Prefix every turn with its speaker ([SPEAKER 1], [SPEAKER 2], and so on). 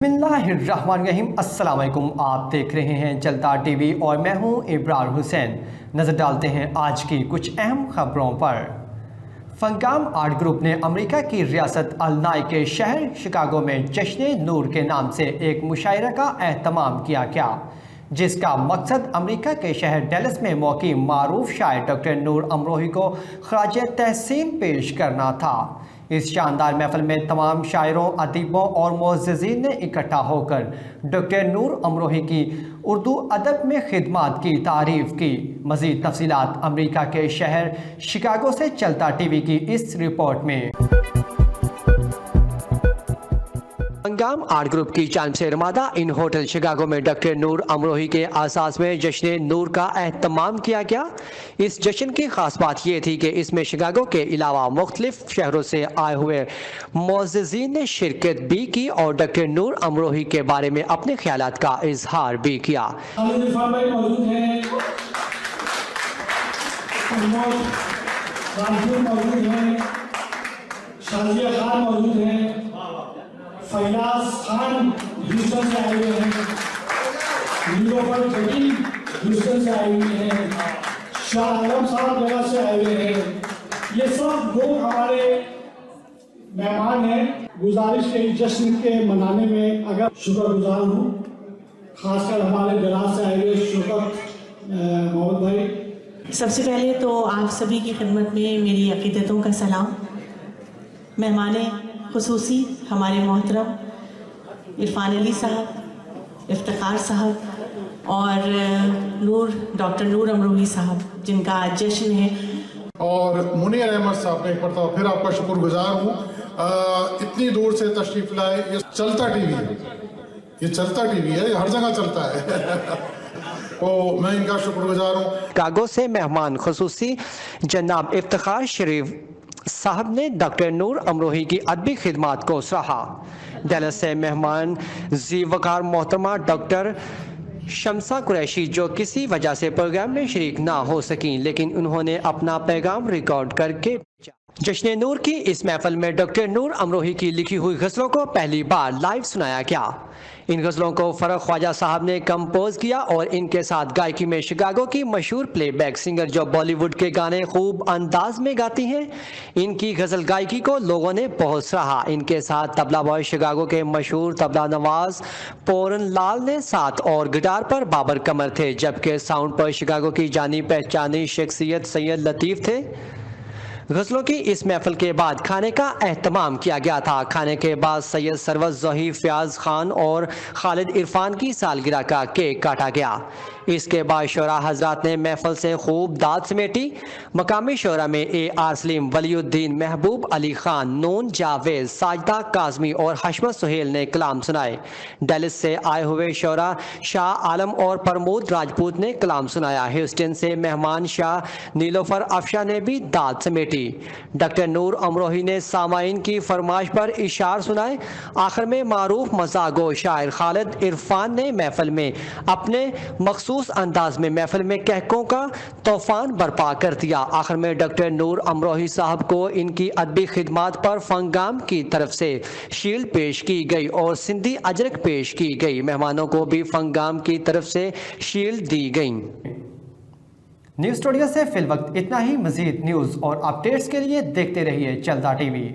[SPEAKER 1] बिस्मिल्लाहिर्रहमानिर्रहीम। अस्सलाम वालेकुम। आप देख रहे हैं चलता टीवी और मैं हूं इब्रार हुसैन। नज़र डालते हैं आज की कुछ अहम खबरों पर। फंगाम आर्ट ग्रुप ने अमेरिका की रियासत अल-नाई के शहर शिकागो में जश्न नूर के नाम से एक मुशायरा का एहतमाम किया जिसका मकसद अमेरिका के शहर डैलस में मौकी मारूफ शायर डॉक्टर नूर अमरोही को खराज तहसीन पेश करना था। इस शानदार महफिल में तमाम शायरों, अदीबों और मुअज़्ज़िज़ीन ने इकट्ठा होकर डॉक्टर नूर अमरोही की उर्दू अदब में खिदमात की तारीफ़ की। मज़ीद तफ़सीलात अमेरिका के शहर शिकागो से चलता टीवी की इस रिपोर्ट में। फंगाम आर्ट ग्रुप की जानिब से रमादा इन होटल शिकागो में डॉक्टर नूर अमरोही के आसास में जश्न नूर का एहतमाम किया गया। इस जश्न की खास बात यह थी कि इसमें शिकागो के अलावा मुख्तलिफ शहरों से आए हुए मुअज़्ज़िज़ीन ने शिरकत भी की और डॉक्टर नूर अमरोही के बारे में अपने ख्यालात का इजहार भी किया।
[SPEAKER 2] फैयाज खान ह्यूस्टन से आए हुए हैं, नीलोफर जकील ह्यूस्टन से आए हुए हैं, शाह आलम साहब जगह से आए हुए हैं। ये सब लोग हमारे मेहमान हैं। गुजारिश है इस जश्न के मनाने में अगर शुक्रगुजार हूँ, खासकर हमारे जनाब से आए हुए शौकत मोहम्मद भाई।
[SPEAKER 3] सबसे पहले तो आप सभी की खिदमत में मेरी अकीदतों का सलाम। मेहमाने खुसूसी हमारे मोहतरम इरफान अली साहब, इफ्तिखार साहब और डॉक्टर नूर अमरोही साहब जिनका आज जश्न है,
[SPEAKER 4] और मुनीर अहमद साहब ने एक मरतबा फिर आपका शुक्रगुजार हूँ। इतनी दूर से तशरीफ लाए। ये चलता टीवी है, ये चलता टीवी है, ये हर जगह चलता है। तो मैं इनका शुक्रगुजार हूँ।
[SPEAKER 1] शिकागो से मेहमान खुसूसी जनाब इफ्तिखार शरीफ साहब ने डॉक्टर नूर अमरोही की अदबी खिदमात को सराहा। डैलस से मेहमान ज़ी वक़ार मोहतरमा डॉक्टर शमसा कुरैशी जो किसी वजह से प्रोग्राम में शरीक ना हो सकीं, लेकिन उन्होंने अपना पैगाम रिकॉर्ड करके जश्न नूर की इस महफिल में डॉक्टर नूर अमरोही की लिखी हुई गज़लों को पहली बार लाइव सुनाया गया। इन गज़लों को फरख ख्वाजा साहब ने कंपोज किया और इनके साथ गायकी में शिकागो की मशहूर प्लेबैक सिंगर जो बॉलीवुड के गाने खूब अंदाज में गाती हैं। इनकी गज़ल गायकी को लोगों ने बहुत सराहा। इनके साथ तबला बॉय शिकागो के मशहूर तबला नवाज पोरन लाल ने साथ और गिटार पर बाबर कमर थे, जबकि साउंड पर शिकागो की जानी पहचानी शख्सियत सैयद लतीफ़ थे। गज़लों की इस महफिल के बाद खाने का एहतमाम किया गया था। खाने के बाद सैयद सरवत ज़ोही, फ़याज़ खान और खालिद इरफान की सालगिरह का केक काटा गया। इसके बाद शोरा हजरात ने महफिल से खूब दाद समेटी। मकामी शोरा में AR सलीम, वलीउद्दीन, महबूब अली खान, नून जावेद, साजदा काज़मी और हशमत सुहेल ने कलाम सुनाए। डैलस से आए हुए शोरा शाह आलम और प्रमोद राजपूत ने कलाम सुनाया। ह्यूस्टन से मेहमान शाह नीलोफर अफशा ने भी दाद समेटी। डॉक्टर नूर अमरोही ने सामाइन की फरमाइश पर इशार सुनाए। आखिर में मारूफ मज़ागो शायर खालिद इरफान ने महफिल में अपने मखसूस अंदाज में महफिल में कहकों का तूफान बर्पा कर दिया। आखिर में डॉक्टर नूर अमरोही साहब को इनकी अदबी खिदमात पर फंगाम की तरफ से शील्ड पेश की गई और सिंधी अजरक पेश की गई। मेहमानों को भी फंगाम की तरफ से शील्ड दी गई। न्यूज़ स्टूडियो से फिल वक्त इतना ही। मजीद न्यूज़ और अपडेट्स के लिए देखते रहिए चलता टीवी।